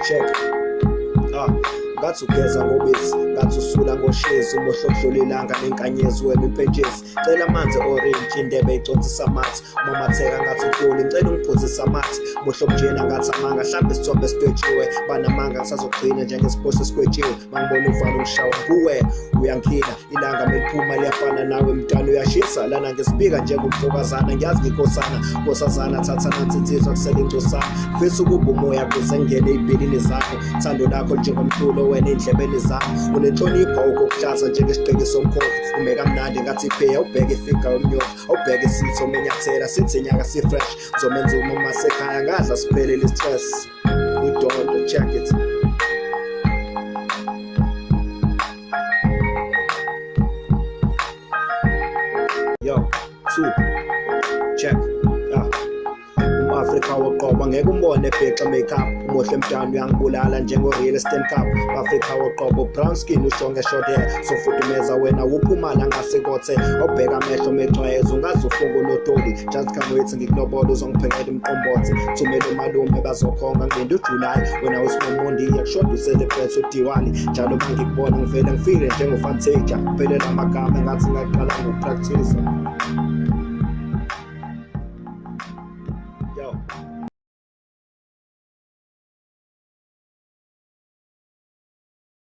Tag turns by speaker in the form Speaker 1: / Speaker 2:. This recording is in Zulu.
Speaker 1: check. Ngathi ugeza ngobisi, ngathi usula ngoshezi, umohlo okudlulilanga nenkanyezi wena impentshezi. Cela amanzi orange, indebe iconsisa amathi, umamatheka ngathi uDoli, ngicela ungiphuzise amathi. Umohlo okujena ngathi amanga, hlambe isithombe esidwetshiwe, banamanga ngisazogcina njengesiphoso esikwetshiwe. Mangibona uvalo ungishawa kuwe uyangikhila, ilanga meliphuma liyafana nawe mntwana uyashisa. Lana ngesibika njengomfokazana, ngiyazi ngikhosana, nkosazana thatha nansi insizwa kusele ingcosana. Fisa ukuba umoya kuze ngene ey'bhilini zakho, thando lakho njengomculo wena endlebeni zami. Unenhlonipho ukukuhlaza njengesigqiki somkhokho, ume kamnandi ngathi ipheya, ubheke ifiga yomnyoka, awubheke isitho menyathela, sithi nyaka si-fresh. Zomenza umama sekhaya ngadla siphelele i-stress. Udondo check it. Yo, 2 check. Afrika woqobo ngeke umbone ebhexa makeup, umuhle emntwana uyangibulala njengo-real stand cup. Afrika woqobo brown skin ushonge short hair, sofudumeza wena wuphumala ngasekothe. Awubheka amehlo mecwayeza ungaze ufunga unodoli, just come wait ngikulobola uzongiphekela imqombothi. Thumela umalume bazokhonga ngilinde uJuly, wena uSimomundi yakushoda ucelebrate uDiwali. Njalo mangikubona ngivele ngifile njengoFantasia, kuphelela amagama engathi ngaqala ngokupractice.